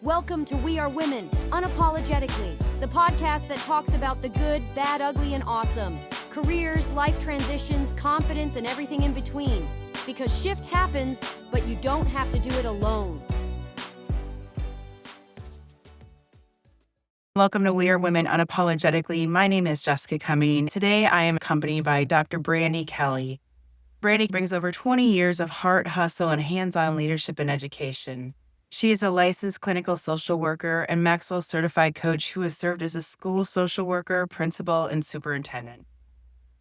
Welcome to We Are Women, Unapologetically, the podcast that talks about the good, bad, ugly, and awesome. Careers, life transitions, confidence, and everything in between. Because shift happens, but you don't have to do it alone. Welcome to We Are Women Unapologetically. My name is Jessica Cumming. Today I am accompanied by Dr. Brandi Kelly. Brandi brings over 20 years of heart, hustle, and hands-on leadership in education. She is a licensed clinical social worker and Maxwell certified coach who has served as a school social worker, principal, and superintendent.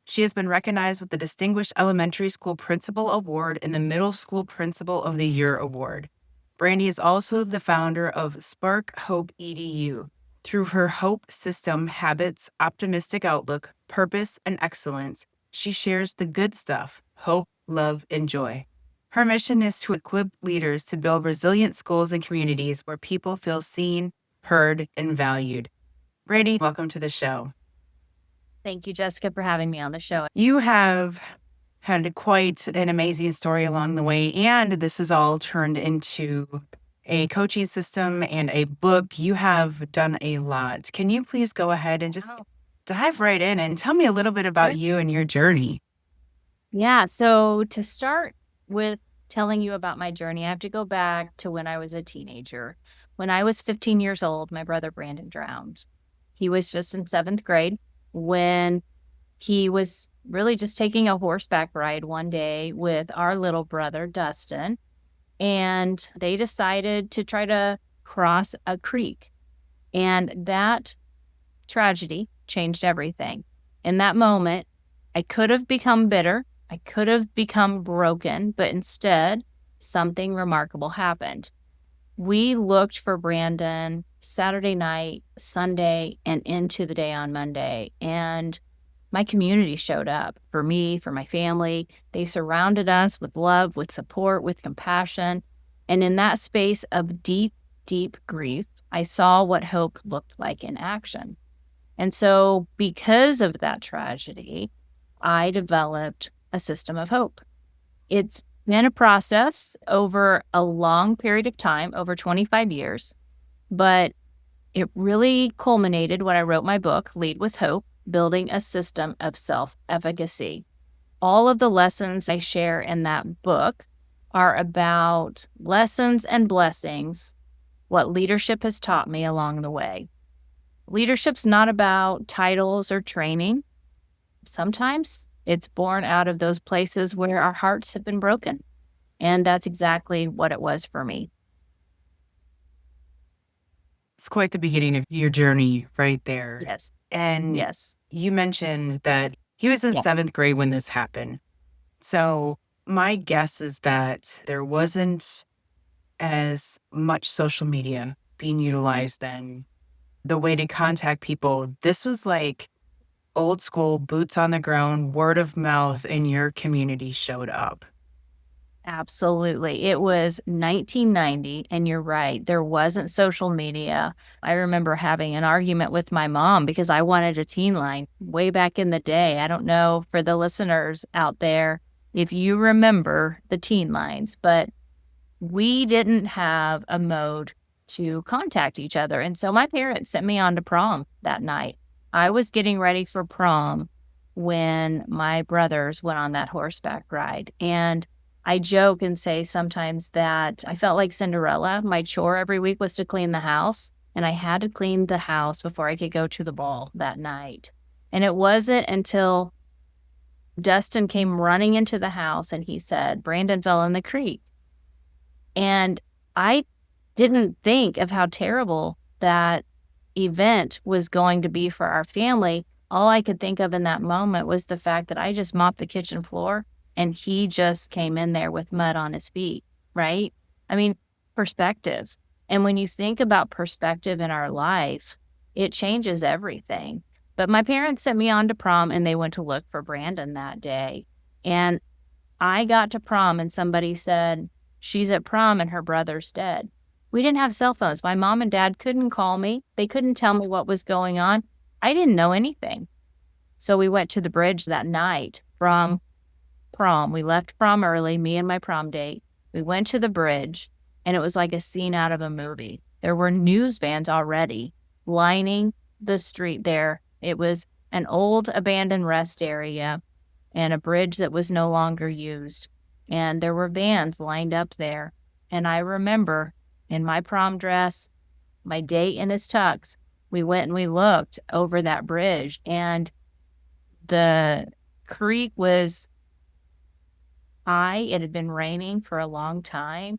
She has been recognized with the Distinguished Elementary School Principal Award and the Middle School Principal of the Year Award. Brandi is also the founder of Spark Hope EDU. Through her hope system, habits, optimistic outlook, purpose, and excellence, she shares the good stuff, hope, love, and joy. Her mission is to equip leaders to build resilient schools and communities where people feel seen, heard, and valued. Brandi, welcome to the show. Thank you, Jessica, for having me on the show. You have had quite an amazing story along the way, and this has all turned into a coaching system and a book. You have done a lot. Can you please go ahead and just dive right in and tell me a little bit about you and your journey? Yeah, so to start with telling you about my journey, I have to go back to when I was a teenager. When I was 15 years old, my brother Brandon drowned. He was just in 7th grade when he was really just taking a horseback ride one day with our little brother, Dustin. And they decided to try to cross a creek. And that tragedy changed everything. In that moment, I could have become bitter. I could have become broken, but instead, something remarkable happened. We looked for Brandon Saturday night, Sunday, and into the day on Monday. And my community showed up for me, for my family. They surrounded us with love, with support, with compassion. And in that space of deep, deep grief, I saw what hope looked like in action. And so because of that tragedy, I developed a system of hope. It's been a process over a long period of time, over 25 years, but it really culminated when I wrote my book, Lead with Hope, Building a System of Self-Efficacy. All of the lessons I share in that book are about lessons and blessings, what leadership has taught me along the way. Leadership's not about titles or training. Sometimes it's born out of those places where our hearts have been broken. And that's exactly what it was for me. It's quite the beginning of your journey right there. Yes. And Yes. you mentioned that he was in 7th grade when this happened. So my guess is that there wasn't as much social media being utilized then. The way to contact people, this was like old school, boots on the ground, word of mouth, and your community showed up. Absolutely. It was 1990, and you're right. There wasn't social media. I remember having an argument with my mom because I wanted a teen line way back in the day. I don't know for the listeners out there if you remember the teen lines, but we didn't have a mode to contact each other. And so my parents sent me on to prom that night. I was getting ready for prom when my brothers went on that horseback ride. And I joke and say sometimes that I felt like Cinderella. My chore every week was to clean the house, and I had to clean the house before I could go to the ball that night. And it wasn't until Dustin came running into the house and he said, "Brandon fell in the creek." And I didn't think of how terrible that event was going to be for our family. All I could think of in that moment was the fact that I just mopped the kitchen floor and he just came in there with mud on his feet, right? I mean, perspective. And when you think about perspective in our life, it changes everything. But my parents sent me on to prom and they went to look for Brandon that day. And I got to prom and somebody said, "She's at prom and her brother's dead." We didn't have cell phones. My mom and dad couldn't call me. They couldn't tell me what was going on. I didn't know anything. So we went to the bridge that night from prom. We left prom early, me and my prom date. We went to the bridge, and it was like a scene out of a movie. there were news vans already lining the street there. It was an old abandoned rest area and a bridge that was no longer used. And there were vans lined up there. And I remember in my prom dress, my date in his tux, we went and we looked over that bridge, and the creek was high. It had been raining for a long time,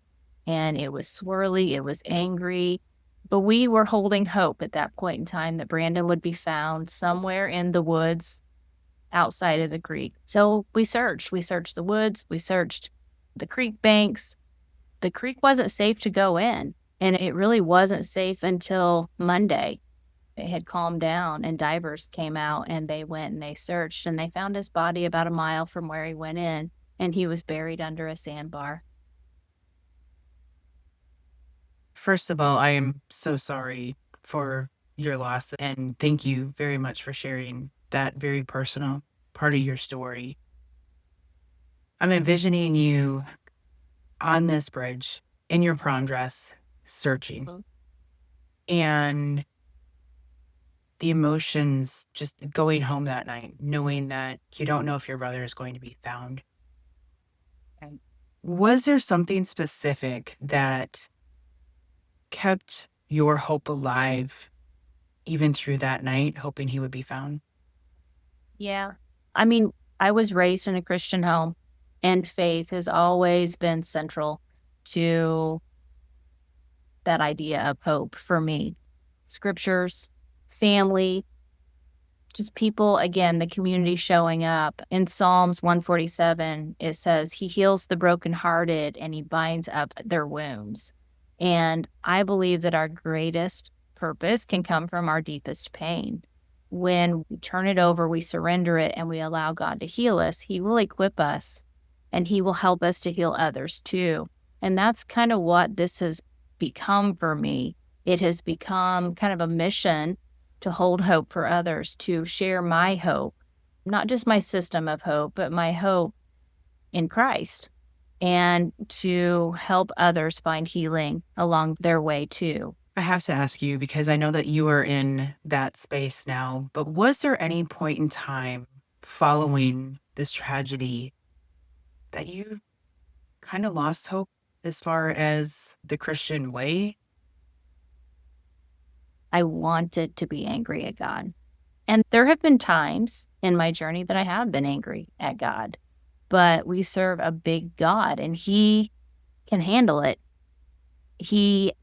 and it was swirly. It was angry. But we were holding hope at that point in time that Brandon would be found somewhere in the woods outside of the creek. So we searched. We searched the woods. We searched the creek banks. The creek wasn't safe to go in, and it really wasn't safe until Monday. It had calmed down, and divers came out, and they went and they searched, and they found his body about a mile from where he went in, and he was buried under a sandbar. First of all, I am so sorry for your loss, and thank you very much for sharing that very personal part of your story. I'm envisioning you on this bridge in your prom dress, searching, and the emotions just going home that night, knowing that you don't know if your brother is going to be found. And was there something specific that kept your hope alive even through that night, hoping he would be found? Yeah. I mean, I was raised in a Christian home, and faith has always been central to that idea of hope for me. Scriptures, family, just people, again, the community showing up. In Psalms 147, it says, He heals the brokenhearted and He binds up their wounds. And I believe that our greatest purpose can come from our deepest pain. When we turn it over, we surrender it, and we allow God to heal us, He will equip us, and He will help us to heal others too. And that's kind of what this has become for me. It has become kind of a mission to hold hope for others, to share my hope, not just my system of hope, but my hope in Christ, and to help others find healing along their way too. I have to ask you, because I know that you are in that space now, but was there any point in time following this tragedy that you kind of lost hope as far as the Christian way? I wanted to be angry at God. And there have been times in my journey that I have been angry at God, but we serve a big God, and He can handle it. He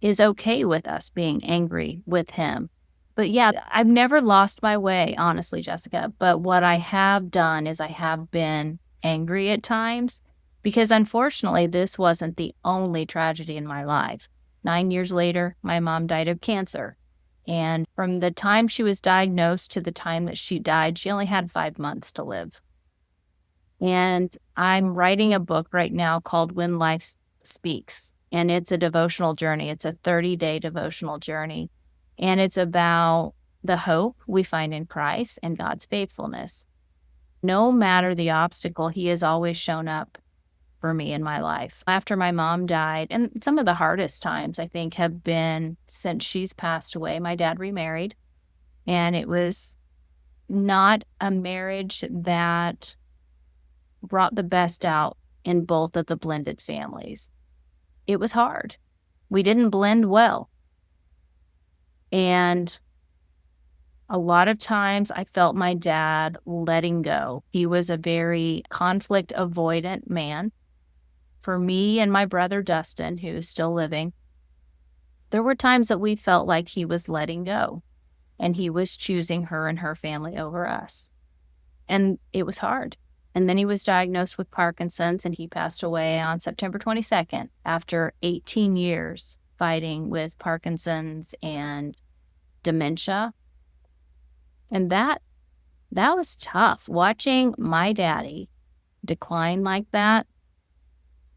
is okay with us being angry with Him. But yeah, I've never lost my way, honestly, Jessica. But what I have done is I have been angry at times, because unfortunately, this wasn't the only tragedy in my life. 9 years later, my mom died of cancer. And from the time she was diagnosed to the time that she died, she only had 5 months to live. And I'm writing a book right now called When Life Speaks. And it's a devotional journey. It's a 30-day devotional journey. And it's about the hope we find in Christ and God's faithfulness. No matter the obstacle, He has always shown up for me in my life. After my mom died, and some of the hardest times, I think, have been since she's passed away. My dad remarried, and it was not a marriage that brought the best out in both of the blended families. It was hard. We didn't blend well. And a lot of times I felt my dad letting go. He was a very conflict avoidant man. For me and my brother Dustin, who's still living, there were times that we felt like he was letting go, and he was choosing her and her family over us. And it was hard. And then he was diagnosed with Parkinson's, and he passed away on September 22nd after 18 years fighting with Parkinson's and dementia. And that was tough, watching my daddy decline like that.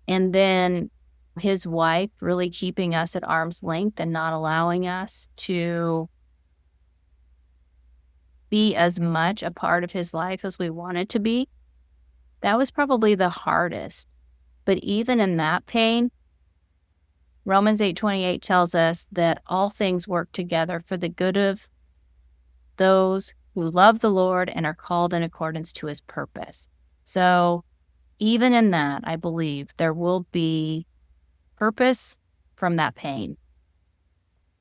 And then his wife really keeping us at arm's length and not allowing us to be as much a part of his life as we wanted to be. That was probably the hardest. But even in that pain, Romans 8:28 tells us that all things work together for the good of those who love the Lord and are called in accordance to his purpose. So even in that, I believe there will be purpose from that pain.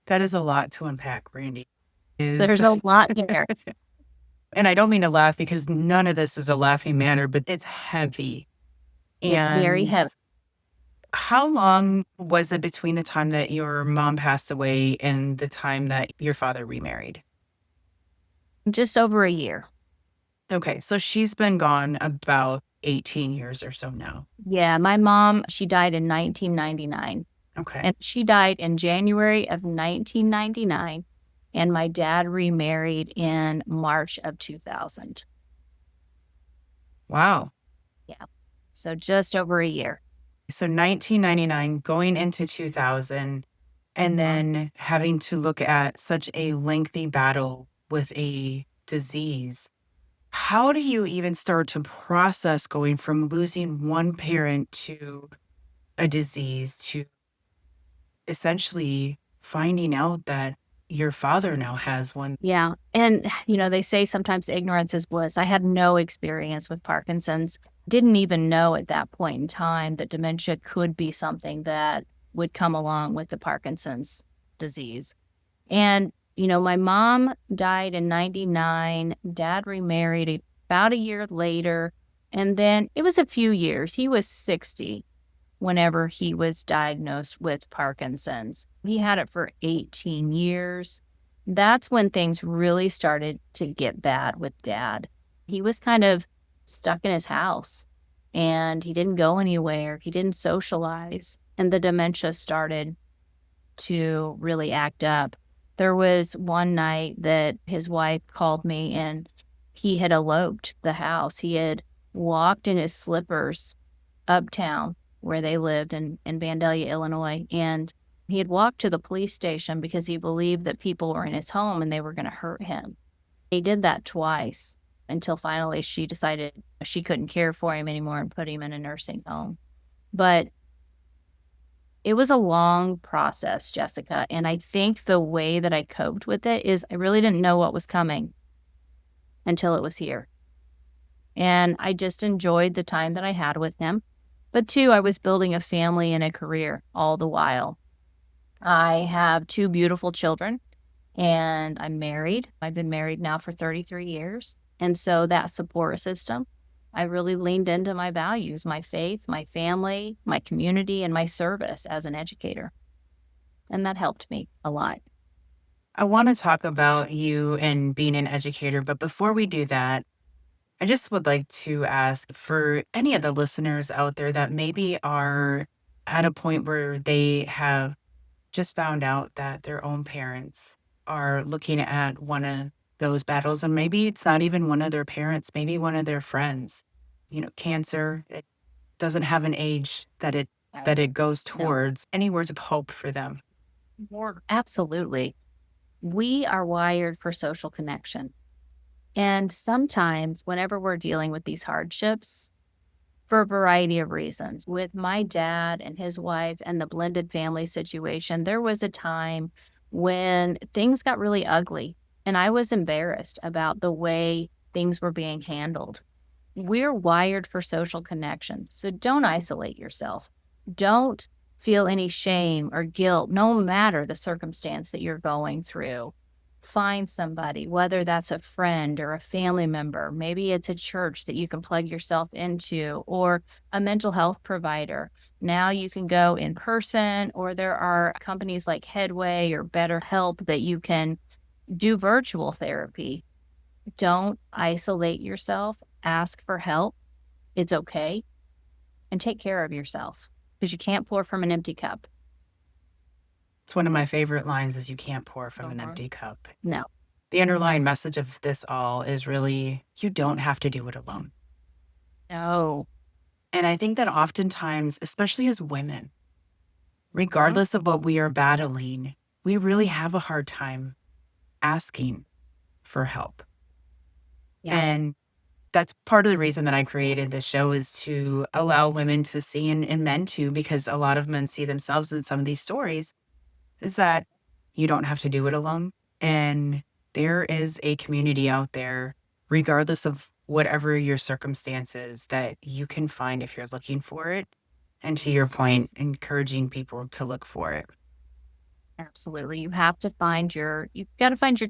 That is a lot to unpack, Brandi. There's a lot there. And I don't mean to laugh because none of this is a laughing matter, but it's heavy. It's very And heavy. how long was it between the time that your mom passed away and the time that your father remarried? Just over a year. Okay, so she's been gone about 18 years or so now. Yeah, my mom, she died in 1999. Okay. And she died in January of 1999. And my dad remarried in March of 2000. Wow. Yeah. So just over a year. So 1999 going into 2000, and then having to look at such a lengthy battle with a disease. How do you even start to process going from losing one parent to a disease to essentially finding out that your father now has one? Yeah. And, they say sometimes ignorance is bliss. I had no experience with Parkinson's, didn't even know at that point in time that dementia could be something that would come along with the Parkinson's disease. And, my mom died in 99, dad remarried about a year later. And then it was a few years. He was 60 whenever he was diagnosed with Parkinson's. He had it for 18 years. That's when things really started to get bad with dad. He was kind of stuck in his house and he didn't go anywhere. He didn't socialize. And the dementia started to really act up. There was one night that his wife called me and he had eloped the house. He had walked in his slippers uptown where they lived in Vandalia, Illinois. And he had walked to the police station because he believed that people were in his home and they were going to hurt him. He did that twice until finally she decided she couldn't care for him anymore and put him in a nursing home. But it was a long process, Jessica. And I think the way that I coped with it is I really didn't know what was coming until it was here. And I just enjoyed the time that I had with him. But two, I was building a family and a career all the while. I have two beautiful children and I'm married. I've been married now for 33 years. And so that support system, I really leaned into my values, my faith, my family, my community, and my service as an educator. And that helped me a lot. I want to talk about you and being an educator, but before we do that, I just would like to ask for any of the listeners out there that maybe are at a point where they have just found out that their own parents are looking at one of those battles, and maybe it's not even one of their parents, maybe one of their friends. Cancer, it doesn't have an age that it goes towards. Any words of hope for them? Absolutely. We are wired for social connection. And sometimes whenever we're dealing with these hardships, for a variety of reasons, with my dad and his wife and the blended family situation, there was a time when things got really ugly and I was embarrassed about the way things were being handled. We're wired for social connection. So don't isolate yourself. Don't feel any shame or guilt, no matter the circumstance that you're going through. Find somebody, whether that's a friend or a family member. Maybe it's a church that you can plug yourself into or a mental health provider. Now you can go in person, or there are companies like Headway or BetterHelp that you can do virtual therapy. Don't isolate yourself. Ask for help. It's okay. And take care of yourself because you can't pour from an empty cup. It's one of my favorite lines is you can't pour from an empty cup. No. The underlying message of this all is really, you don't have to do it alone. No. And I think that oftentimes, especially as women, regardless of what we are battling, we really have a hard time asking for help. Yeah. And that's part of the reason that I created this show, is to allow women to see, and men too, because a lot of men see themselves in some of these stories, is that you don't have to do it alone. And there is a community out there, regardless of whatever your circumstances, that you can find if you're looking for it. And to your point, encouraging people to look for it. Absolutely. You got to find your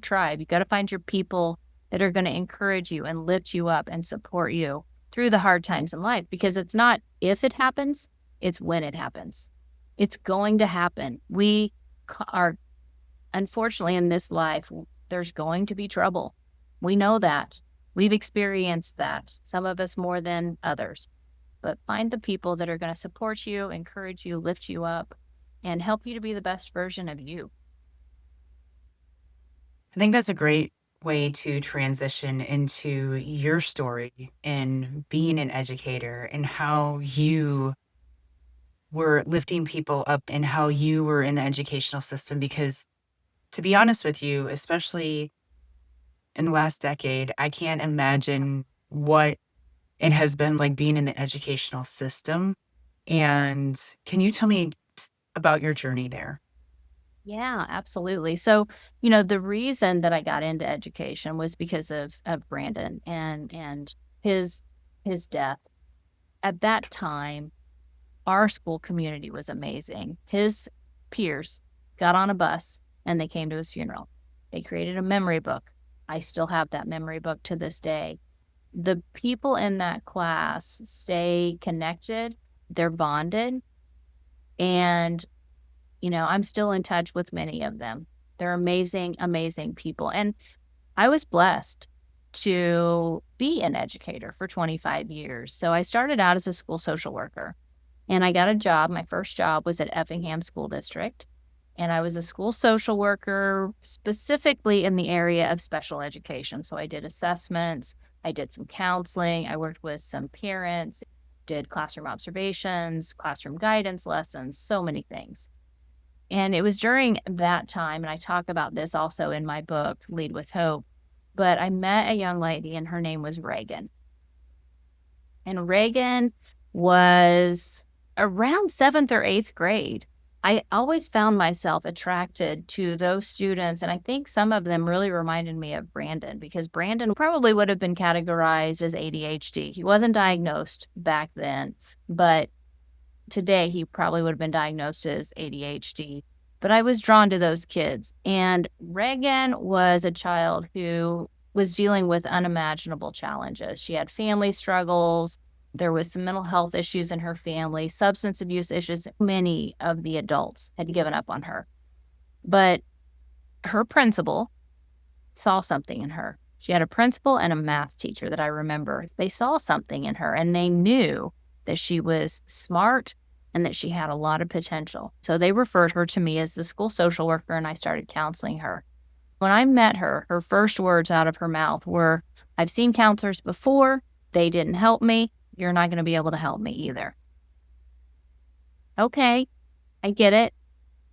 tribe. You got to find your people that are going to encourage you and lift you up and support you through the hard times in life, because it's not if it happens, it's when it happens. It's going to happen. We are, unfortunately, in this life, there's going to be trouble. We know that. We've experienced that, some of us more than others. But find the people that are going to support you, encourage you, lift you up, and help you to be the best version of you. I think that's a great way to transition into your story in being an educator, and how you were lifting people up and how you were in the educational system. Because to be honest with you, especially in the last decade, I can't imagine what it has been like being in the educational system. And can you tell me about your journey there? Yeah, absolutely. So, the reason that I got into education was because of Brandon and his death. At that time, our school community was amazing. His peers got on a bus and they came to his funeral. They created a memory book. I still have that memory book to this day. The people in that class stay connected. They're bonded. And I'm still in touch with many of them. They're amazing, amazing people. And I was blessed to be an educator for 25 years. So I started out as a school social worker, and I got a job. My first job was at Effingham School District. And I was a school social worker specifically in the area of special education. So I did assessments, I did some counseling, I worked with some parents, did classroom observations, classroom guidance lessons, so many things. And it was during that time, and I talk about this also in my book, Lead with Hope, but I met a young lady, and her name was Reagan. And Reagan was around 7th or 8th grade. I always found myself attracted to those students, and I think some of them really reminded me of Brandon, because Brandon probably would have been categorized as ADHD. He wasn't diagnosed back then, but today he probably would have been diagnosed as ADHD. But I was drawn to those kids. And Reagan was a child who was dealing with unimaginable challenges. She had family struggles. There was some mental health issues in her family, substance abuse issues. Many of the adults had given up on her. But her principal saw something in her. She had a principal and a math teacher that I remember. They saw something in her, and they knew that she was smart and that she had a lot of potential. So they referred her to me as the school social worker, and I started counseling her. When I met her, her first words out of her mouth were, "I've seen counselors before. They didn't help me. You're not going to be able to help me either." Okay, I get it.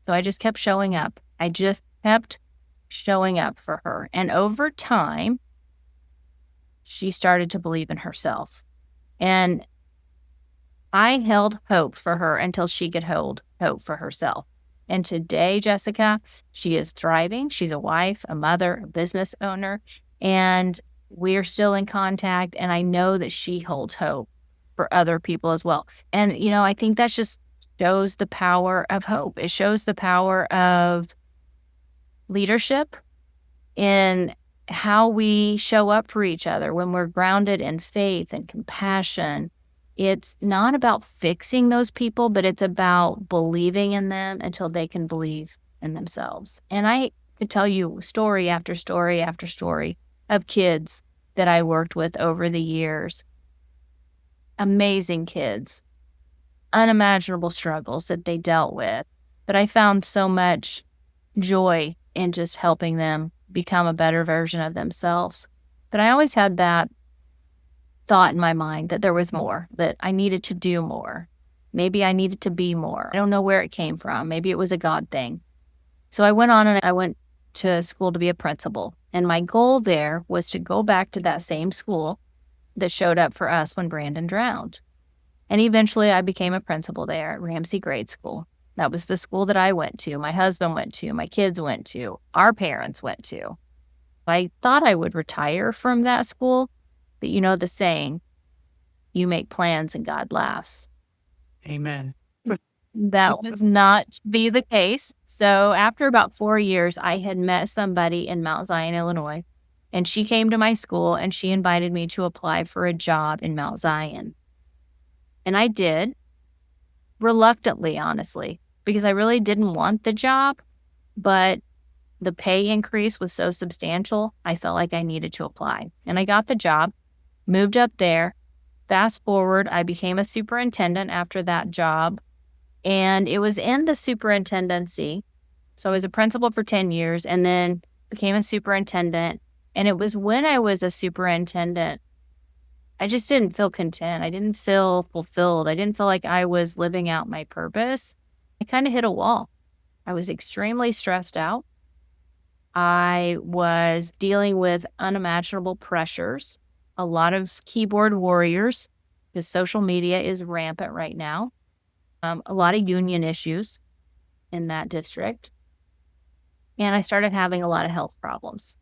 So I just kept showing up. I just kept showing up for her. And over time, she started to believe in herself. And I held hope for her until she could hold hope for herself. And today, Jessica, she is thriving. She's a wife, a mother, a business owner, and we're still in contact. And I know that she holds hope for other people as well. And, I think that just shows the power of hope. It shows the power of leadership in how we show up for each other when we're grounded in faith and compassion. It's not about fixing those people, but it's about believing in them until they can believe in themselves. And I could tell you story after story after story of kids that I worked with over the years. Amazing kids, unimaginable struggles that they dealt with. But I found so much joy in just helping them become a better version of themselves. But I always had that thought in my mind that there was more, that I needed to do more. Maybe I needed to be more. I don't know where it came from. Maybe it was a God thing. So I went on and I went to school to be a principal. And my goal there was to go back to that same school that showed up for us when Brandon drowned. And eventually I became a principal there at Ramsey Grade School. That was the school that I went to, my husband went to, my kids went to, our parents went to. I thought I would retire from that school, but you know the saying, you make plans and God laughs. Amen. That was not to be the case. So after about 4 years, I had met somebody in Mount Zion, Illinois, and she came to my school and she invited me to apply for a job in Mount Zion. And I did, reluctantly, honestly, because I really didn't want the job, but the pay increase was so substantial, I felt like I needed to apply. And I got the job, moved up there. Fast forward, I became a superintendent after that job. And it was in the superintendency. So I was a principal for 10 years and then became a superintendent. And it was when I was a superintendent, I just didn't feel content. I didn't feel fulfilled. I didn't feel like I was living out my purpose. I kind of hit a wall. I was extremely stressed out. I was dealing with unimaginable pressures, a lot of keyboard warriors, because social media is rampant right now. A lot of union issues in that district. And I started having a lot of health problems.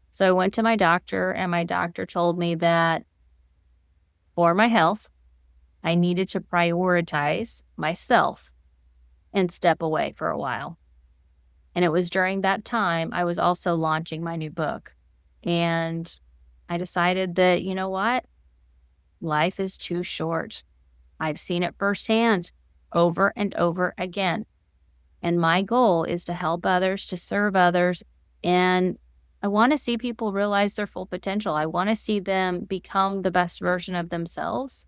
So I went to my doctor, and my doctor told me that for my health, I needed to prioritize myself and step away for a while. And it was during that time I was also launching my new book. And I decided that, you know what? Life is too short. I've seen it firsthand over and over again. And my goal is to help others, to serve others. And I want to see people realize their full potential. I want to see them become the best version of themselves.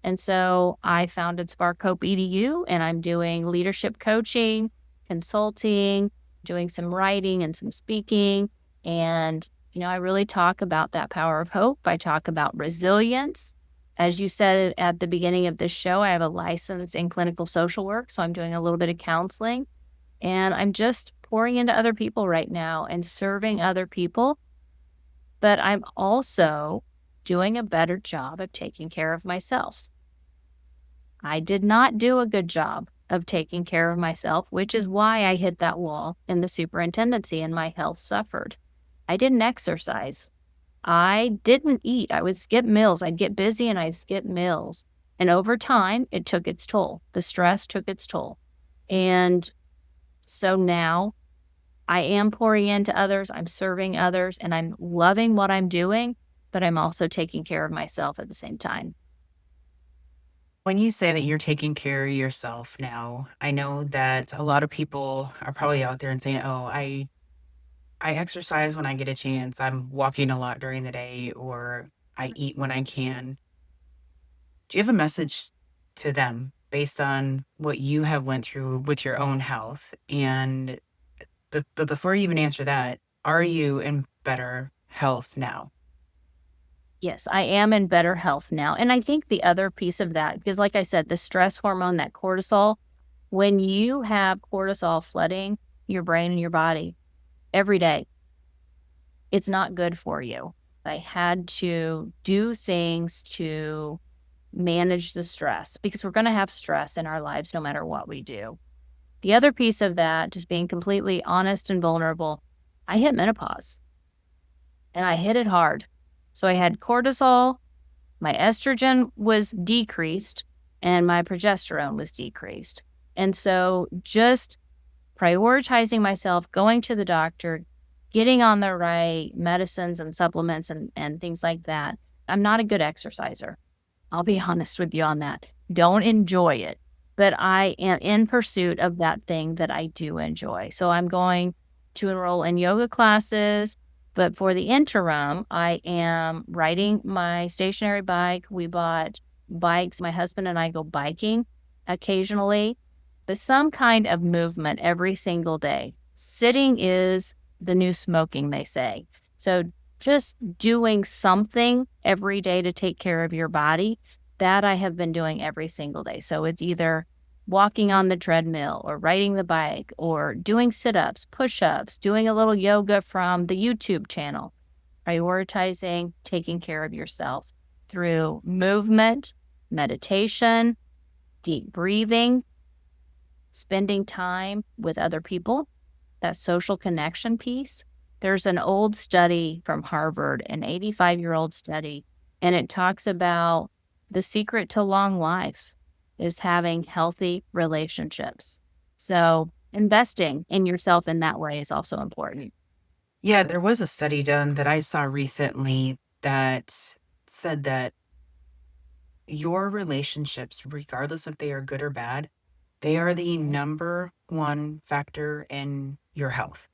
And so I founded Spark Hope EDU, and I'm doing leadership coaching, consulting, doing some writing and some speaking. And, you know, I really talk about that power of hope. I talk about resilience. As you said at the beginning of this show, I have a license in clinical social work, so I'm doing a little bit of counseling. And I'm just pouring into other people right now and serving other people. But I'm also doing a better job of taking care of myself. I did not do a good job of taking care of myself, which is why I hit that wall in the superintendency and my health suffered. I didn't exercise. I didn't eat. I would skip meals. I'd get busy and I'd skip meals. And over time, it took its toll. The stress took its toll. And so now I am pouring into others. I'm serving others and I'm loving what I'm doing, but I'm also taking care of myself at the same time. When you say that you're taking care of yourself now, I know that a lot of people are probably out there and saying, oh, I exercise when I get a chance. I'm walking a lot during the day, or I eat when I can. Do you have a message to them based on what you have went through with your own health? And but before you even answer that, are you in better health now? Yes, I am in better health now. And I think the other piece of that, because like I said, the stress hormone, that cortisol, when you have cortisol flooding your brain and your body every day, it's not good for you. I had to do things to manage the stress because we're going to have stress in our lives no matter what we do. The other piece of that, just being completely honest and vulnerable, I hit menopause and I hit it hard. So I had cortisol, my estrogen was decreased, and my progesterone was decreased. And so just prioritizing myself, going to the doctor, getting on the right medicines and supplements and things like that. I'm not a good exerciser. I'll be honest with you on that. Don't enjoy it. But I am in pursuit of that thing that I do enjoy. So I'm going to enroll in yoga classes. But for the interim, I am riding my stationary bike. We bought bikes. My husband and I go biking occasionally, but some kind of movement every single day. Sitting is the new smoking, they say. So just doing something every day to take care of your body, that I have been doing every single day. So it's either walking on the treadmill or riding the bike or doing sit-ups, push-ups, doing a little yoga from the YouTube channel, prioritizing taking care of yourself. through movement, meditation, deep breathing, spending time with other people, that social connection piece. There's an old study from Harvard, an 85-year-old study, and it talks about the secret to long life is having healthy relationships. So investing in yourself in that way is also important. Yeah, there was a study done that I saw recently that said that your relationships, regardless if they are good or bad, they are the number one factor in your health.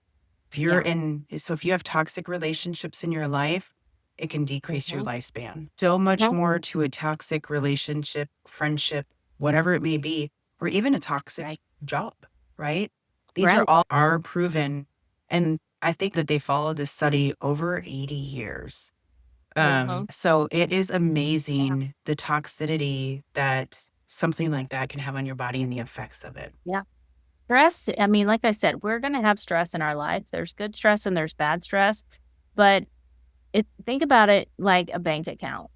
If you're if you have toxic relationships in your life, it can decrease your lifespan. So much more to a toxic relationship, friendship, whatever it may be, or even a toxic job, right? These are all proven. And I think that they followed this study over 80 years. So it is amazing the toxicity that something like that can have on your body and the effects of it. Yeah. Stress, I mean, like I said, we're going to have stress in our lives. There's good stress and there's bad stress. But think about it like a bank account.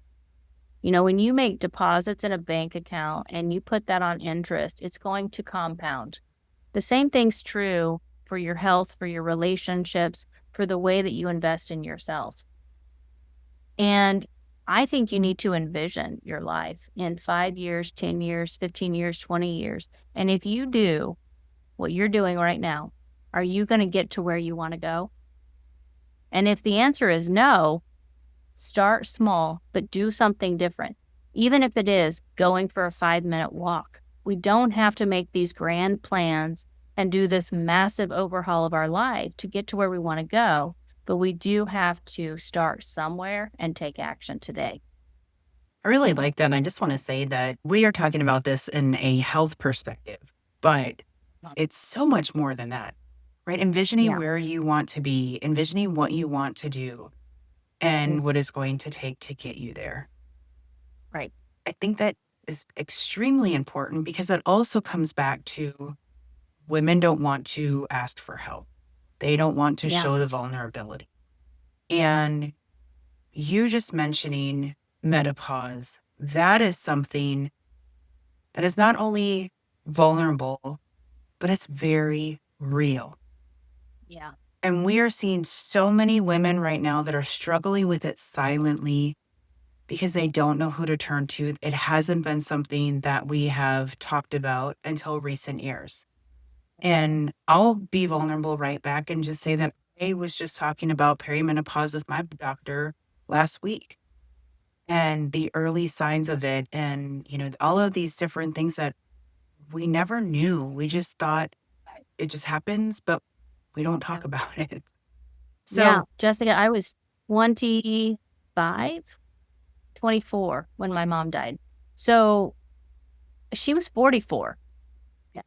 You know, when you make deposits in a bank account and you put that on interest, it's going to compound. The same thing's true for your health, for your relationships, for the way that you invest in yourself. And I think you need to envision your life in 5 years, 10 years, 15 years, 20 years. And if you do what you're doing right now, are you going to get to where you want to go? And if the answer is no, start small, but do something different. Even if it is going for a 5-minute walk. We don't have to make these grand plans and do this massive overhaul of our life to get to where we want to go. But we do have to start somewhere and take action today. I really like that. And I just want to say that we are talking about this in a health perspective, but it's so much more than that, right? Envisioning where you want to be, envisioning what you want to do, and what it's going to take to get you there. Right. I think that is extremely important because it also comes back to women don't want to ask for help. They don't want to show the vulnerability. And you just mentioning menopause, that is something that is not only vulnerable, but it's very real. Yeah. And we are seeing so many women right now that are struggling with it silently because they don't know who to turn to. It hasn't been something that we have talked about until recent years. And I'll be vulnerable right back and just say that I was just talking about perimenopause with my doctor last week and the early signs of it and, all of these different things that we never knew. We just thought it just happens, but we don't talk about it. So, Jessica, I was 25, 24 when my mom died. So she was 44.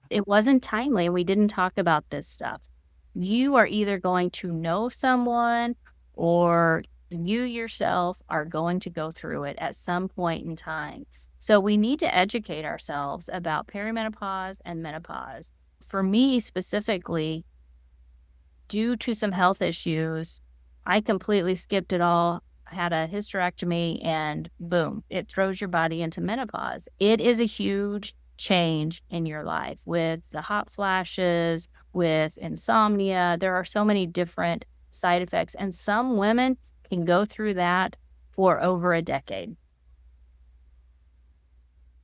It wasn't timely and we didn't talk about this stuff. You are either going to know someone or you yourself are going to go through it at some point in time. So we need to educate ourselves about perimenopause and menopause. For me specifically, due to some health issues, I completely skipped it all, had a hysterectomy, and boom, it throws your body into menopause. It is a huge change in your life with the hot flashes, with insomnia. There are so many different side effects, and some women can go through that for over a decade.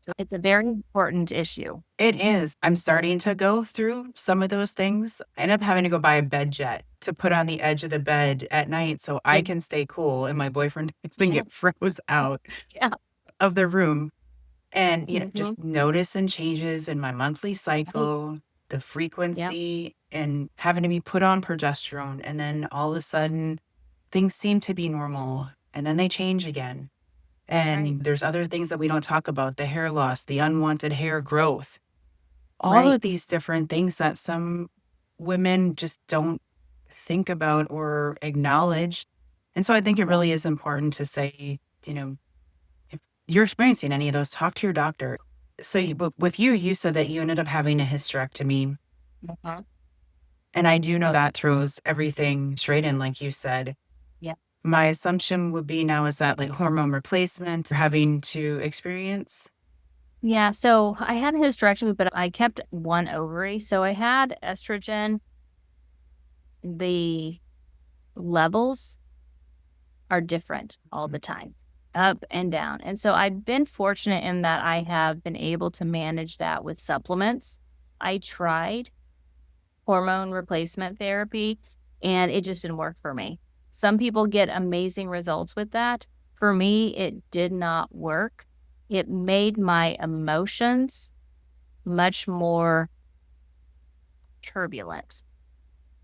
So it's a very important issue. It is. I'm starting to go through some of those things. I end up having to go buy a bed jet to put on the edge of the bed at night so I can stay cool and my boyfriend doesn't get froze out of the room. And, just noticing changes in my monthly cycle, the frequency, and having to be put on progesterone. And then all of a sudden, things seem to be normal. And then they change again. And there's other things that we don't talk about, the hair loss, the unwanted hair growth. All of these different things that some women just don't think about or acknowledge. And so I think it really is important to say, if you're experiencing any of those, talk to your doctor. So with you said that you ended up having a hysterectomy. And I do know that throws everything straight in, like you said. Yeah. My assumption would be now is that like hormone replacement having to experience. Yeah, so I had a hysterectomy, but I kept one ovary. So I had estrogen. The levels are different all the time, up and down. And so I've been fortunate in that I have been able to manage that with supplements. I tried hormone replacement therapy and it just didn't work for me. Some people get amazing results with that. For me, it did not work. It made my emotions much more turbulent.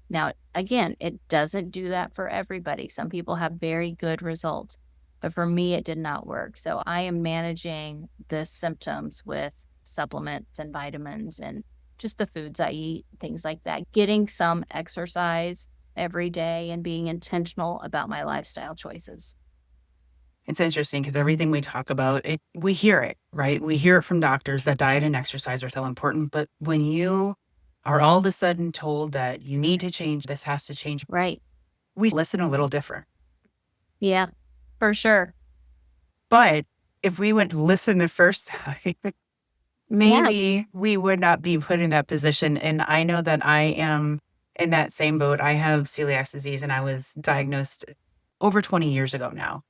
Now, again, it doesn't do that for everybody. Some people have very good results, but for me, it did not work. So I am managing the symptoms with supplements and vitamins and just the foods I eat, things like that. Getting some exercise every day and being intentional about my lifestyle choices. It's interesting because everything we talk about, we hear it, right? We hear it from doctors that diet and exercise are so important. But when you are all of a sudden told that you need to change, this has to change, Right. we listen a little different. Yeah, for sure. But if we went to listen the first time, maybe we would not be put in that position. And I know that I am in that same boat. I have celiac disease and I was diagnosed over 20 years ago now.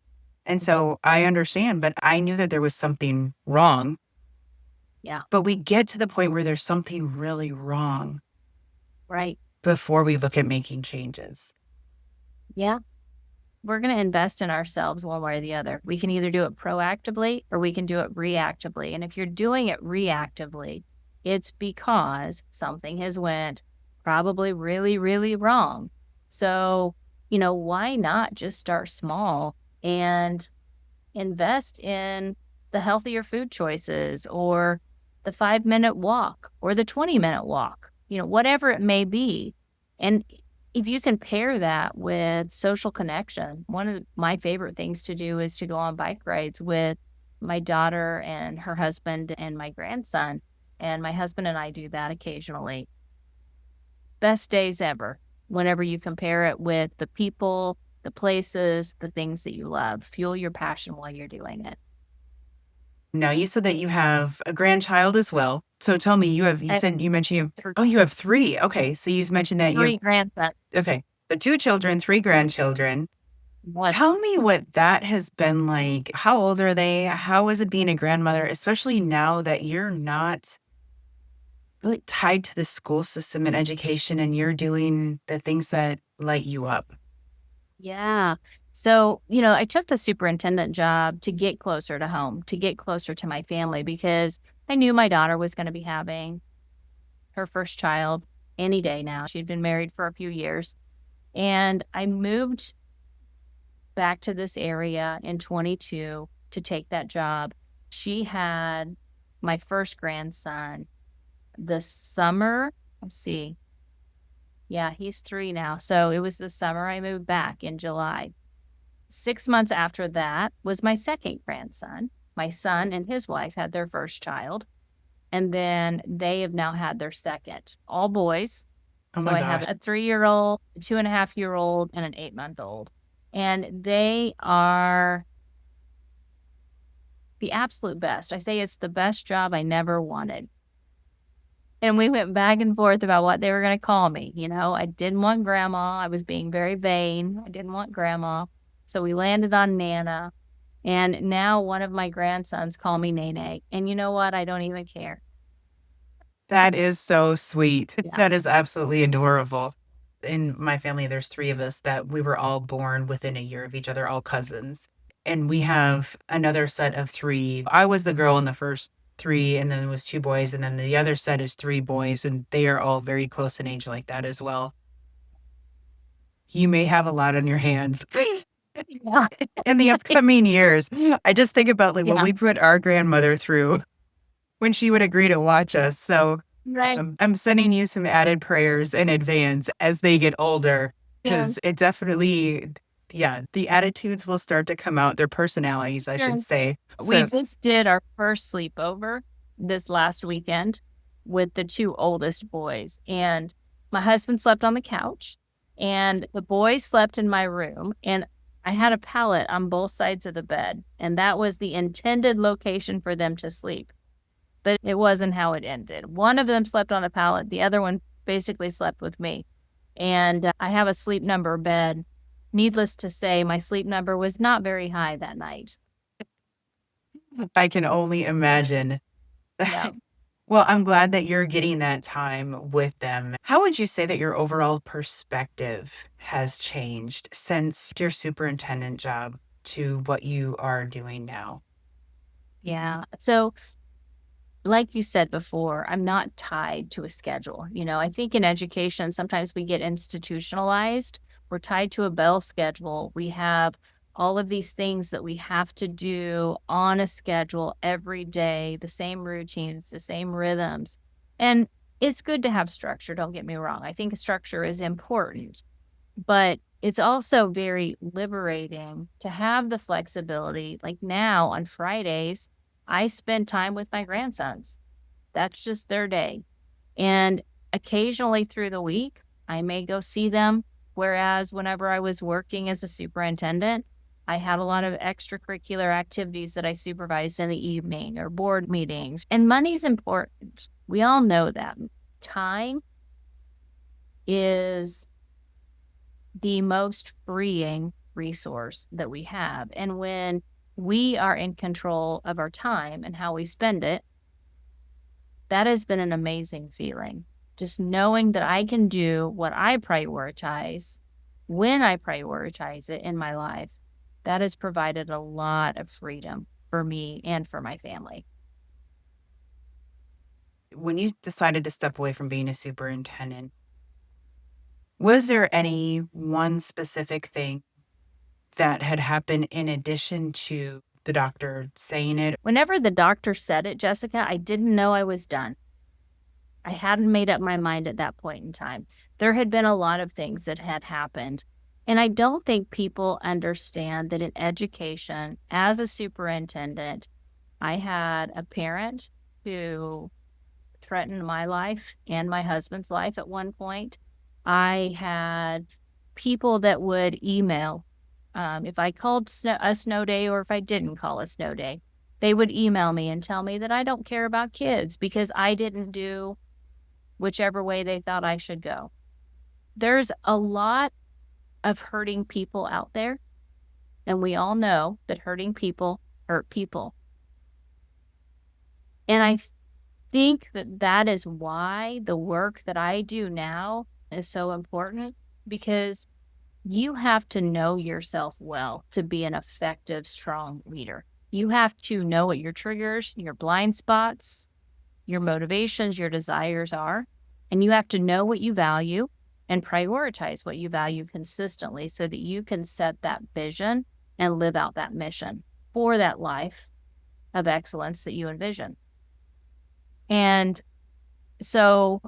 And so I understand, but I knew that there was something wrong. Yeah. But we get to the point where there's something really wrong Right. before we look at making changes. Yeah. We're going to invest in ourselves one way or the other. We can either do it proactively or we can do it reactively. And if you're doing it reactively, it's because something has went probably really, really wrong. So, why not just start small and invest in the healthier food choices or the 5-minute walk or the 20-minute walk, whatever it may be. And if you can pair that with social connection, one of my favorite things to do is to go on bike rides with my daughter and her husband and my grandson. And my husband and I do that occasionally. Best days ever, whenever you compare it with the people, the places, the things that you love. Fuel your passion while you're doing it. Now, you said that you have a grandchild as well. So tell me, you mentioned you have, you have 3. Okay. So you mentioned that 3 grandsons. Okay. So 2 children, 3 grandchildren. Yes. Tell me what that has been like. How old are they? How is it being a grandmother, especially now that you're not really tied to the school system and education and you're doing the things that light you up? Yeah. So, I took the superintendent job to get closer to home, to get closer to my family, because I knew my daughter was going to be having her first child any day now. She'd been married for a few years. And I moved back to this area in 22 to take that job. She had my first grandson the summer. Let's see. Yeah, he's 3 now. So it was the summer I moved back in July. 6 months after that was my second grandson. My son and his wife had their first child. And then they have now had their second. All boys. Oh So my I have gosh. a 3-year-old, a 2.5-year-old, and an 8-month-old. And they are the absolute best. I say it's the best job I never wanted. And we went back and forth about what they were going to call me. I didn't want grandma. I was being very vain. I didn't want grandma. So we landed on Nana. And now one of my grandsons call me Nene. And you know what? I don't even care. That is so sweet. Yeah. That is absolutely adorable. In my family, there's 3 of us that we were all born within a year of each other, all cousins. And we have another set of 3. I was the girl in the first 3, and then it was 2 boys, and then the other set is 3 boys, and they are all very close in age like that as well. You may have a lot on your hands Yeah. in the upcoming years. I just think about what Yeah. we put our grandmother through when she would agree to watch us. So Right. I'm sending you some added prayers in advance as they get older, because Yes. it definitely, the attitudes will start to come out, their personalities, I should Sure. say. We So just did our first sleepover this last weekend with the 2 oldest boys. And my husband slept on the couch and the boys slept in my room. And I had a pallet on both sides of the bed, and that was the intended location for them to sleep. But it wasn't how it ended. One of them slept on a pallet. The other one basically slept with me. And I have a sleep number bed. Needless to say, my sleep number was not very high that night. I can only imagine. Yeah. Well, I'm glad that you're getting that time with them. How would you say that your overall perspective has changed since your superintendent job to what you are doing now? Yeah. So, like you said before, I'm not tied to a schedule. I think in education, sometimes we get institutionalized. We're tied to a bell schedule. We have all of these things that we have to do on a schedule every day, the same routines, the same rhythms. And it's good to have structure, don't get me wrong. I think structure is important, but it's also very liberating to have the flexibility. Like now on Fridays, I spend time with my grandsons. That's just their day. And occasionally through the week, I may go see them. Whereas whenever I was working as a superintendent, I had a lot of extracurricular activities that I supervised in the evening or board meetings. And money's important. We all know that. Time is the most freeing resource that we have. And when we are in control of our time and how we spend it, that has been an amazing feeling. Just knowing that I can do what I prioritize when I prioritize it in my life, that has provided a lot of freedom for me and for my family. When you decided to step away from being a superintendent, was there any one specific thing that had happened in addition to the doctor saying it? Whenever the doctor said it, Jessica, I didn't know I was done. I hadn't made up my mind at that point in time. There had been a lot of things that had happened. And I don't think people understand that in education, as a superintendent, I had a parent who threatened my life and my husband's life at one point. I had people that would email if I called a snow day or if I didn't call a snow day. They would email me and tell me that I don't care about kids because I didn't do whichever way they thought I should go. There's a lot of hurting people out there, and we all know that hurting people hurt people. And I think that that is why the work that I do now is so important, because you have to know yourself well to be an effective, strong leader. You have to know what your triggers, your blind spots, your motivations, your desires are, and you have to know what you value and prioritize what you value consistently so that you can set that vision and live out that mission for that life of excellence that you envision. And so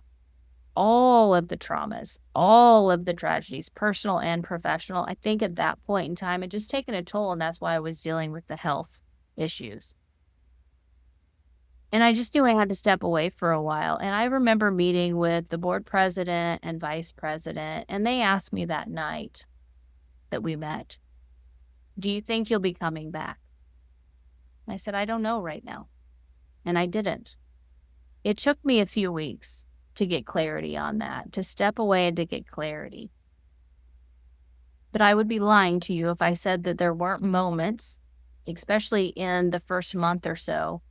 all of the traumas, all of the tragedies, personal and professional, I think at that point in time, it just taken a toll, and that's why I was dealing with the health issues. And I just knew I had to step away for a while. And I remember meeting with the board president and vice president, and they asked me that night that we met, "Do you think you'll be coming back?" And I said, "I don't know right now." And I didn't. It took me a few weeks to get clarity on that, to step away and to get clarity. But I would be lying to you if I said that there weren't moments, especially in the first month or so,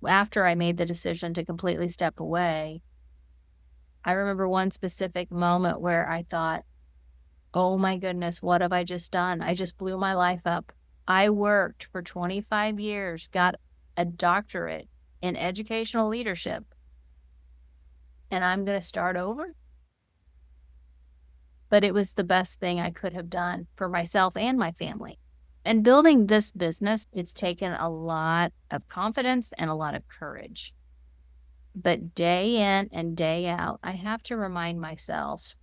after I made the decision to completely step away. I remember one specific moment where I thought, oh my goodness, what have I just done? I just blew my life up. I worked for 25 years, got a doctorate in educational leadership, and I'm going to start over? But it was the best thing I could have done for myself and my family. And building this business, it's taken a lot of confidence and a lot of courage. But day in and day out, I have to remind myself,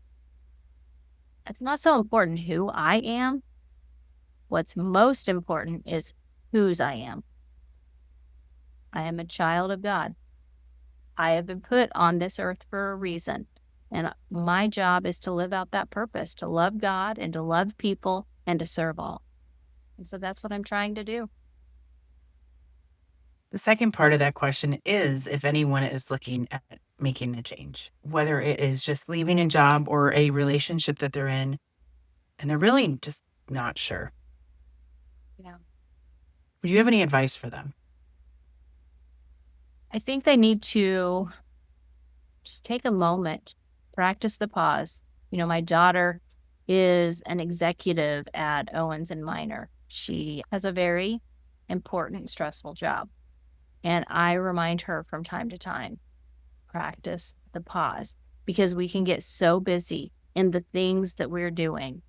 it's not so important who I am. What's most important is whose I am. I am a child of God. I have been put on this earth for a reason. And my job is to live out that purpose, to love God and to love people and to serve all. And so that's what I'm trying to do. The second part of that question is if anyone is looking at making a change, whether it is just leaving a job or a relationship that they're in, and they're really just not sure. Yeah. Would you have any advice for them? I think they need to just take a moment, practice the pause. My daughter is an executive at Owens and Minor. She has a very important, stressful job. And I remind her from time to time, practice the pause, because we can get so busy in the things that we're doing.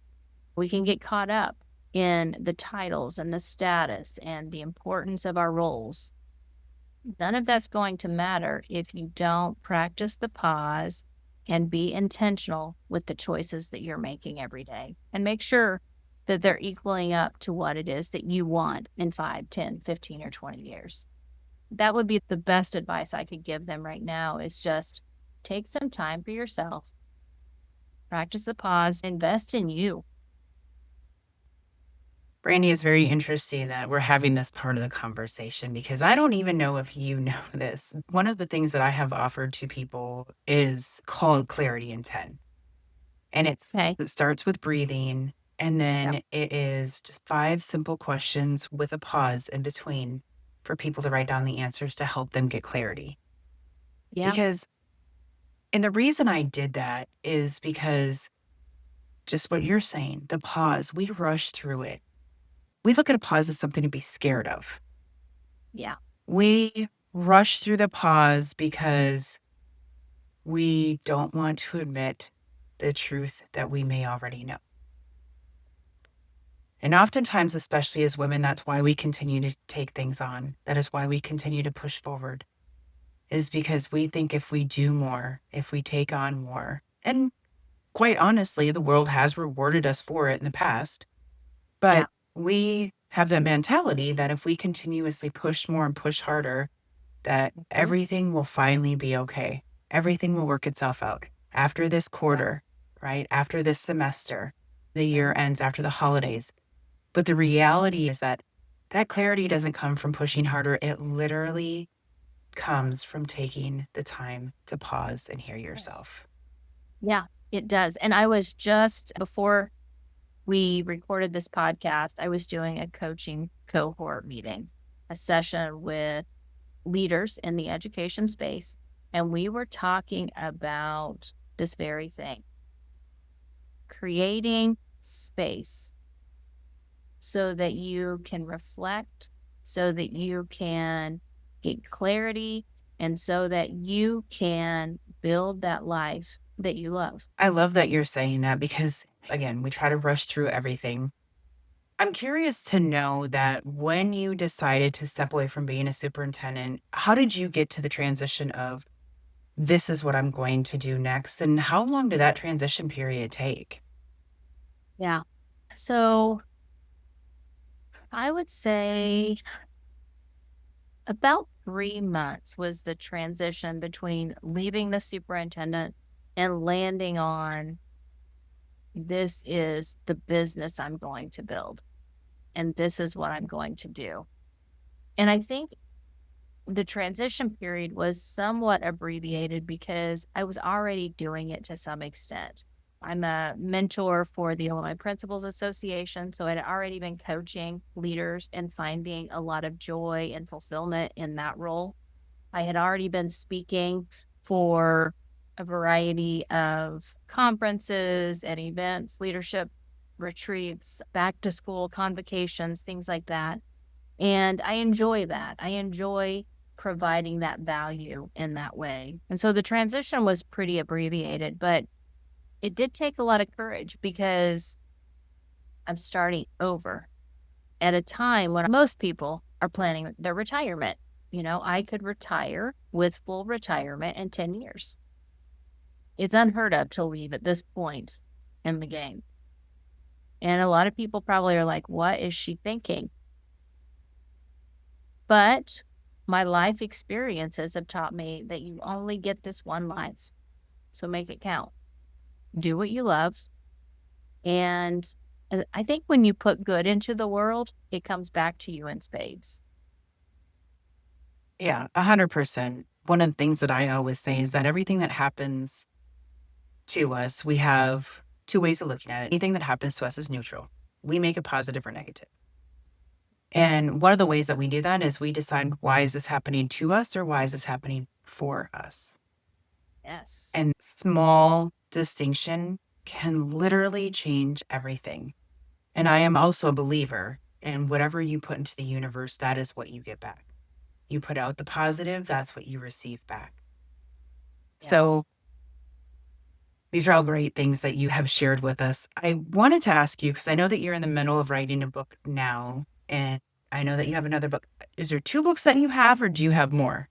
We can get caught up in the titles and the status and the importance of our roles. None of that's going to matter if you don't practice the pause and be intentional with the choices that you're making every day, and make sure that they're equaling up to what it is that you want in 5, 10, 15, or 20 years. That would be the best advice I could give them right now, is just take some time for yourself, practice the pause, invest in you. Brandi, is very interesting that we're having this part of the conversation because I don't even know if you know this. One of the things that I have offered to people is called Clarity in 10. And it Okay. starts with breathing, and then Yep. it is just 5 simple questions with a pause in between for people to write down the answers to help them get clarity. Yeah. Because, and the reason I did that is because just what you're saying, the pause, we rush through it. We look at a pause as something to be scared of. Yeah. We rush through the pause because we don't want to admit the truth that we may already know. And oftentimes, especially as women, that's why we continue to take things on. That is why we continue to push forward, is because we think if we do more, if we take on more, and quite honestly, the world has rewarded us for it in the past, Yeah. but we have the mentality that if we continuously push more and push harder, that Mhm. everything will finally be okay. Everything will work itself out. After this Yeah. quarter, right? After this semester, the year Mhm. ends after the holidays. But the reality is that that clarity doesn't come from pushing harder. It literally comes from taking the time to pause and hear Yes. yourself. Yeah, it does. And I was just, before we recorded this podcast, I was doing a coaching cohort meeting, a session with leaders in the education space. And we were talking about this very thing, creating space so that you can reflect, so that you can get clarity, and so that you can build that life that you love. I love that you're saying that because, again, we try to rush through everything. I'm curious to know that when you decided to step away from being a superintendent, how did you get to the transition of this is what I'm going to do next? And how long did that transition period take? Yeah. So I would say about 3 months was the transition between leaving the superintendent and landing on, this is the business I'm going to build, and this is what I'm going to do. And I think the transition period was somewhat abbreviated because I was already doing it to some extent. I'm a mentor for the Illinois Principals Association, so I'd already been coaching leaders and finding a lot of joy and fulfillment in that role. I had already been speaking for a variety of conferences and events, leadership retreats, back to school convocations, things like that. And I enjoy that. I enjoy providing that value in that way. And so the transition was pretty abbreviated, but it did take a lot of courage because I'm starting over at a time when most people are planning their retirement. I could retire with full retirement in 10 years. It's unheard of to leave at this point in the game. And a lot of people probably are like, what is she thinking? But my life experiences have taught me that you only get this one life. So make it count. Do what you love and I think when you put good into the world, it comes back to you in spades. Yeah, 100%. One of the things that I always say is that everything that happens to us, we have two ways of looking at it. Anything that happens to us is neutral. We make it positive or negative. And one of the ways that we do that is we decide, why is this happening to us or why is this happening for us? Yes. And small distinction can literally change everything. And I am also a believer in whatever you put into the universe, that is what you get back. You put out the positive, that's what you receive back. Yeah. So these are all great things that you have shared with us. I wanted to ask you, because I know that you're in the middle of writing a book now, and I know that you have another book. Is there 2 books that you have, or do you have more?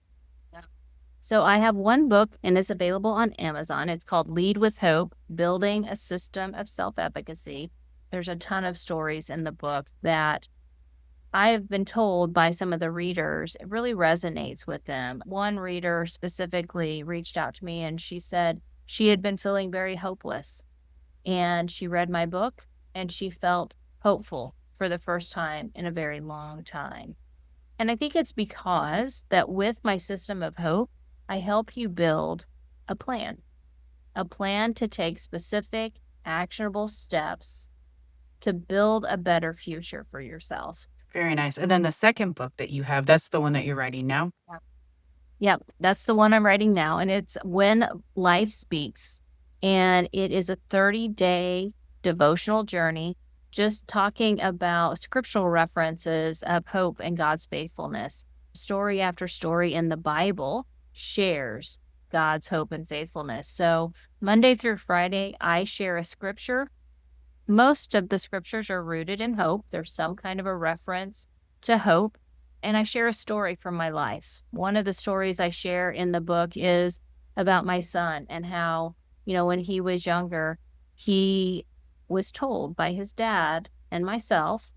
So I have one book, and it's available on Amazon. It's called Lead with Hope, Building a System of Self-Efficacy. There's a ton of stories in the book that I've been told by some of the readers, it really resonates with them. One reader specifically reached out to me and she said she had been feeling very hopeless. And she read my book and she felt hopeful for the first time in a very long time. And I think it's because that with my system of hope, I help you build a plan to take specific, actionable steps to build a better future for yourself. Very nice. And then the second book that you have, that's the one that you're writing now? Yep, that's the one I'm writing now. And it's When Life Speaks. And it is a 30-day devotional journey, just talking about scriptural references of hope and God's faithfulness. Story after story in the Bible shares God's hope and faithfulness. So Monday through Friday, I share a scripture. Most of the scriptures are rooted in hope. There's some kind of a reference to hope. And I share a story from my life. One of the stories I share in the book is about my son and how, when he was younger, he was told by his dad and myself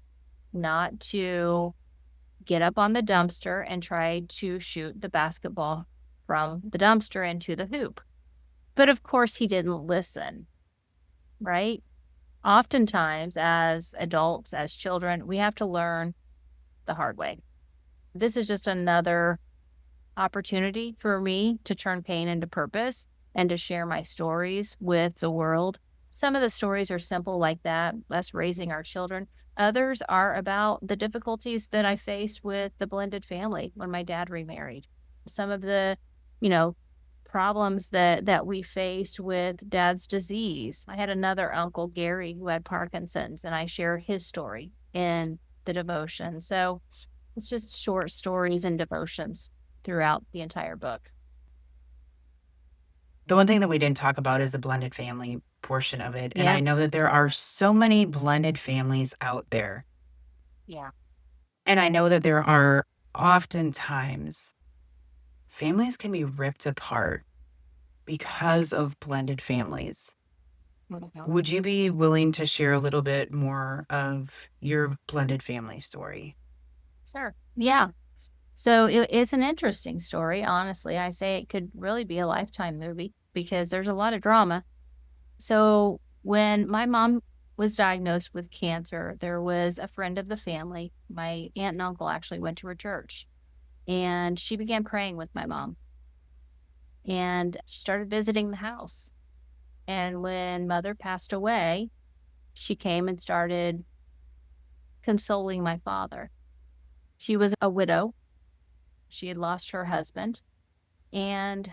not to get up on the dumpster and try to shoot the basketball from the dumpster into the hoop. But of course, he didn't listen, right? Oftentimes, as adults, as children, we have to learn the hard way. This is just another opportunity for me to turn pain into purpose and to share my stories with the world. Some of the stories are simple like that, us raising our children. Others are about the difficulties that I faced with the blended family when my dad remarried. Some of the, problems that we faced with dad's disease. I had another uncle, Gary, who had Parkinson's, and I share his story in the devotion. So it's just short stories and devotions throughout the entire book. The one thing that we didn't talk about is the blended family portion of it. And Yeah. I know that there are so many blended families out there. Yeah. And I know that there are oftentimes families can be ripped apart because of blended families. Would you be willing to share a little bit more of your blended family story? Sure. Yeah. So it's an interesting story. Honestly, I say it could really be a Lifetime movie because there's a lot of drama. So when my mom was diagnosed with cancer, there was a friend of the family. My aunt and uncle actually went to her church, and she began praying with my mom. And she started visiting the house. And when mother passed away, she came and started consoling my father. She was a widow. She had lost her husband and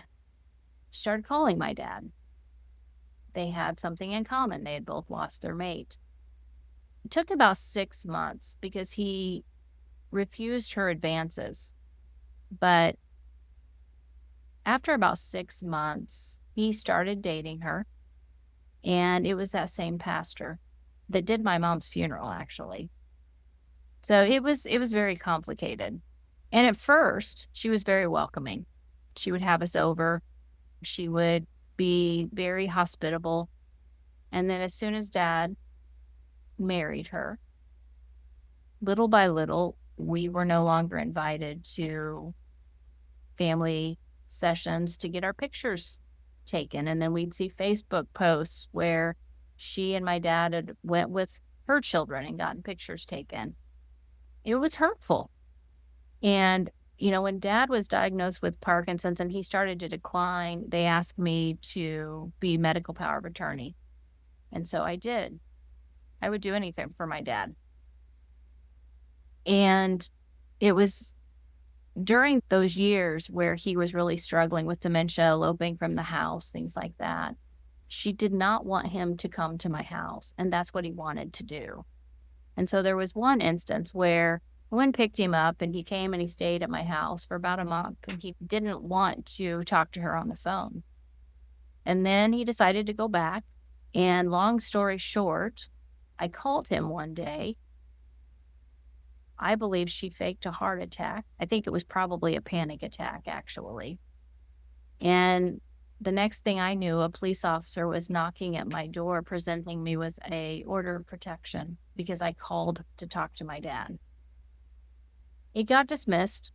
started calling my dad. They had something in common. They had both lost their mate. It took about 6 months because he refused her advances. But after about 6 months, he started dating her. And it was that same pastor that did my mom's funeral, actually. So it was very complicated. And at first, she was very welcoming. She would have us over. She would be very hospitable. And then as soon as dad married her, little by little, we were no longer invited to family sessions to get our pictures taken. And then we'd see Facebook posts where she and my dad had went with her children and gotten pictures taken. It was hurtful. And, when Dad was diagnosed with Parkinson's and he started to decline, they asked me to be medical power of attorney. And so I did. I would do anything for my dad. And it was during those years where he was really struggling with dementia, eloping from the house, things like that. She did not want him to come to my house, and that's what he wanted to do. And so there was one instance where I went and picked him up, and he came and he stayed at my house for about a month, and he didn't want to talk to her on the phone. And then he decided to go back, and long story short, I called him one day. I believe she faked a heart attack. I think it was probably a panic attack, actually. And the next thing I knew, a police officer was knocking at my door, presenting me with a order of protection because I called to talk to my dad. It got dismissed,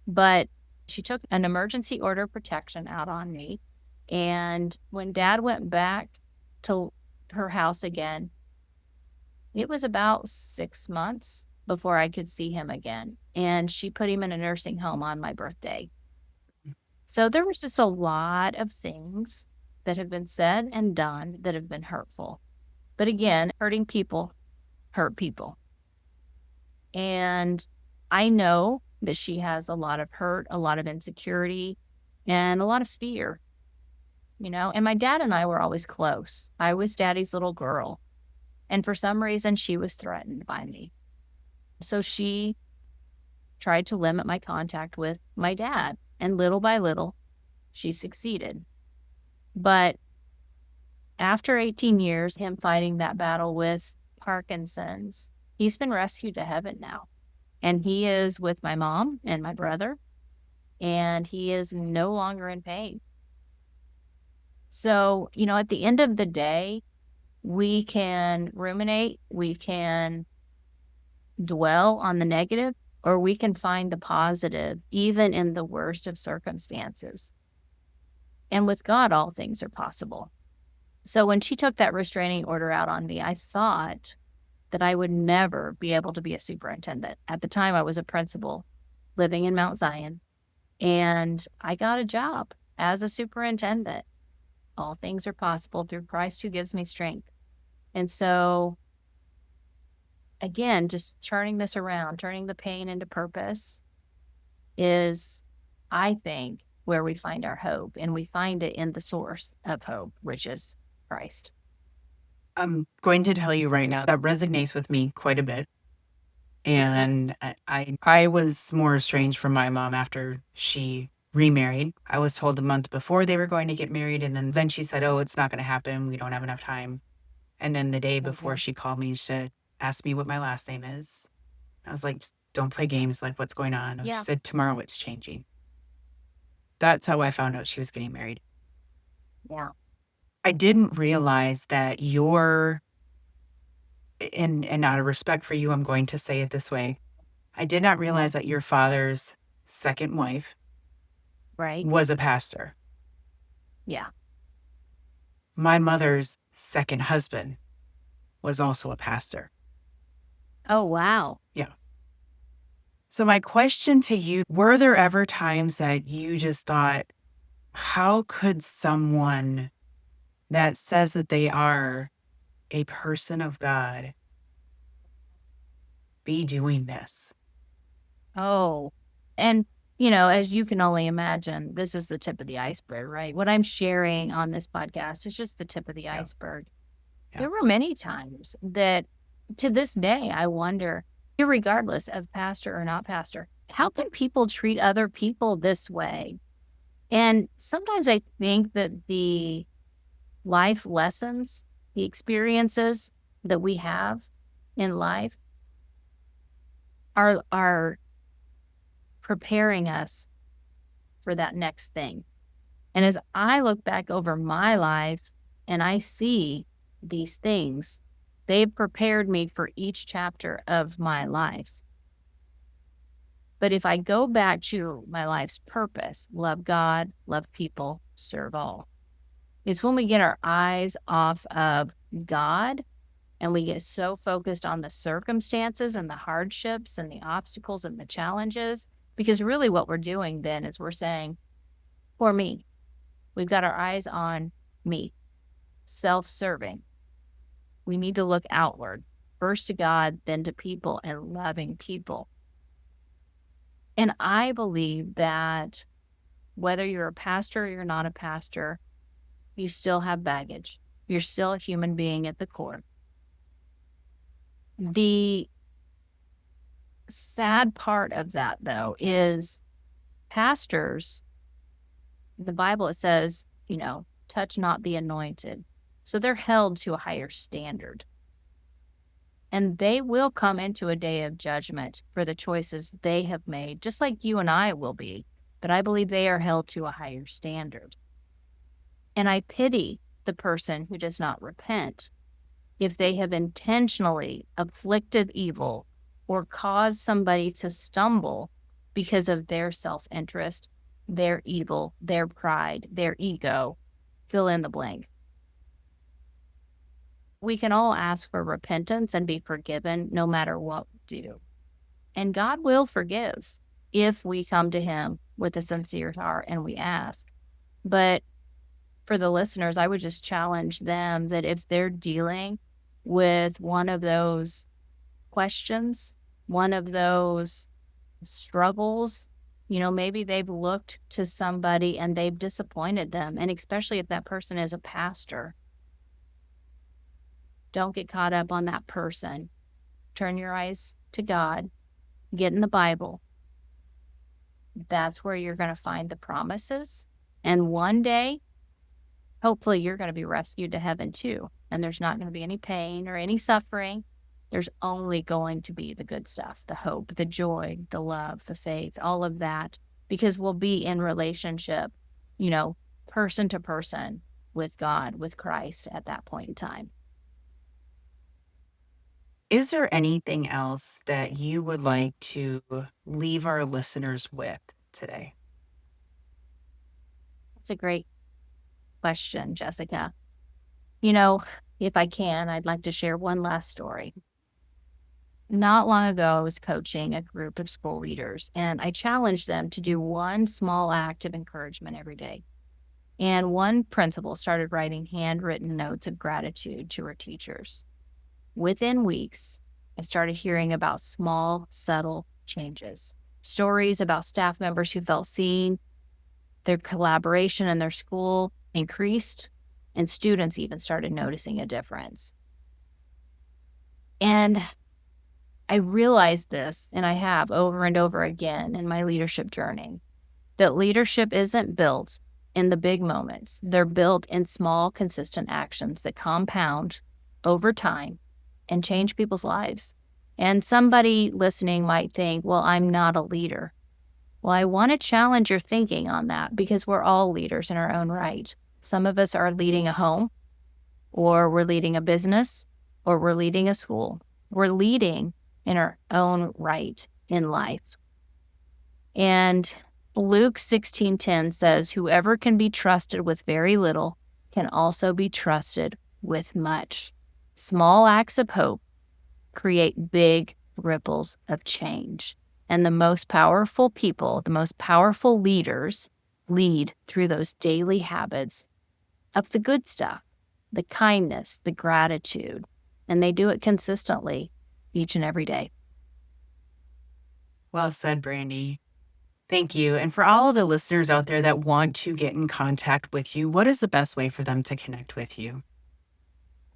but she took an emergency order of protection out on me. And when Dad went back to her house again, it was about 6 months before I could see him again. And she put him in a nursing home on my birthday. So there was just a lot of things that have been said and done that have been hurtful. But again, hurting people hurt people. And I know that she has a lot of hurt, a lot of insecurity, and a lot of fear, And my dad and I were always close. I was Daddy's little girl. And for some reason, she was threatened by me. So she tried to limit my contact with my dad. And little by little, she succeeded. But after 18 years, him fighting that battle with Parkinson's, he's been rescued to heaven now. And he is with my mom and my brother. And he is no longer in pain. So, at the end of the day, we can ruminate, we can dwell on the negative, or we can find the positive, even in the worst of circumstances. And with God, all things are possible. So when she took that restraining order out on me, I thought that I would never be able to be a superintendent. At the time, I was a principal living in Mount Zion, and I got a job as a superintendent. All things are possible through Christ who gives me strength. And so, again, just turning this around, turning the pain into purpose is, I think, where we find our hope. And we find it in the source of hope, which is Christ. I'm going to tell you right now that resonates with me quite a bit. And I was more estranged from my mom after she remarried. I was told a month before they were going to get married. And then she said, oh, it's not going to happen. We don't have enough time. And then the day before she called me, she asked me what my last name is. I was like, just don't play games. Like, what's going on? Yeah. She said, tomorrow it's changing. That's how I found out she was getting married. Yeah. I didn't realize that and out of respect for you, I'm going to say it this way. I did not realize that your father's second wife Right. was a pastor. Yeah. My mother's second husband was also a pastor. Oh, wow. Yeah. So my question to you, were there ever times that you just thought, how could someone that says that they are a person of God be doing this? Oh, and as you can only imagine, this is the tip of the iceberg, right? What I'm sharing on this podcast is just the tip of the iceberg. Yeah. There were many times that to this day, I wonder, irregardless of pastor or not pastor, how can people treat other people this way? And sometimes I think that the life lessons, the experiences that we have in life are preparing us for that next thing. And as I look back over my life and I see these things, they've prepared me for each chapter of my life. But if I go back to my life's purpose, love God, love people, serve all, it's when we get our eyes off of God And we get so focused on the circumstances and the hardships and the obstacles and the challenges, because really what we're doing then is we're saying, for me, we've got our eyes on me, self-serving. We need to look outward, first to God, then to people, and loving people. And I believe that whether you're a pastor or you're not a pastor, you still have baggage. You're still a human being at the core. The sad part of that, though, is pastors, the Bible, it says, touch not the anointed. So they're held to a higher standard. And they will come into a day of judgment for the choices they have made, just like you and I will be. But I believe they are held to a higher standard. And I pity the person who does not repent if they have intentionally afflicted evil or caused somebody to stumble because of their self-interest, their evil, their pride, their ego, fill in the blank. We can all ask for repentance and be forgiven no matter what we do. And God will forgive if we come to him with a sincere heart and we ask. But for the listeners, I would just challenge them that if they're dealing with one of those questions, one of those struggles, maybe they've looked to somebody and they've disappointed them. And especially if that person is a pastor, don't get caught up on that person. Turn your eyes to God. Get in the Bible. That's where you're going to find the promises. And one day, hopefully, you're going to be rescued to heaven too. And there's not going to be any pain or any suffering. There's only going to be the good stuff, the hope, the joy, the love, the faith, all of that, because we'll be in relationship, person to person with God, with Christ at that point in time. Is there anything else that you would like to leave our listeners with today? That's a great question, Jessica. If I can, I'd like to share one last story. Not long ago, I was coaching a group of school leaders, and I challenged them to do one small act of encouragement every day. And one principal started writing handwritten notes of gratitude to her teachers. Within weeks, I started hearing about small, subtle changes. Stories about staff members who felt seen, their collaboration in their school increased, and students even started noticing a difference. And I realized this, and I have over and over again in my leadership journey, that leadership isn't built in the big moments. They're built in small, consistent actions that compound over time and change people's lives. And somebody listening might think, well, I'm not a leader. Well, I want to challenge your thinking on that, because we're all leaders in our own right. Some of us are leading a home, or we're leading a business, or we're leading a school. We're leading in our own right in life. And Luke 16:10 says, whoever can be trusted with very little can also be trusted with much. Small acts of hope create big ripples of change. And the most powerful people, the most powerful leaders, lead through those daily habits of the good stuff, the kindness, the gratitude, and they do it consistently each and every day. Well said, Brandi. Thank you. And for all of the listeners out there that want to get in contact with you, what is the best way for them to connect with you?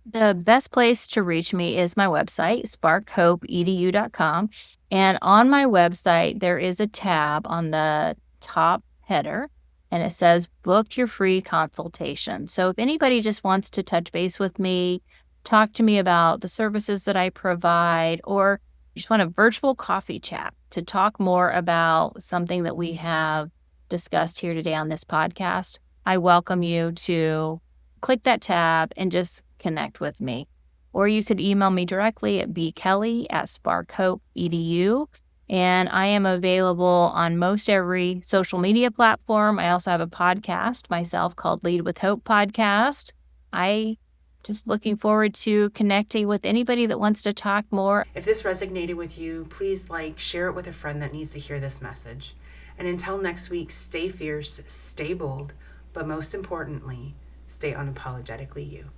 The best place to reach me is my website, sparkhopeedu.com. And on my website, there is a tab on the top header, and it says book your free consultation. So if anybody just wants to touch base with me, talk to me about the services that I provide, or you just want a virtual coffee chat to talk more about something that we have discussed here today on this podcast, I welcome you to click that tab and just connect with me. Or you could email me directly at bkelly@sparkhope.edu. And I am available on most every social media platform. I also have a podcast myself called Lead with Hope Podcast. I just looking forward to connecting with anybody that wants to talk more. If this resonated with you, please share it with a friend that needs to hear this message. And until next week, stay fierce, stay bold, but most importantly, stay unapologetically you.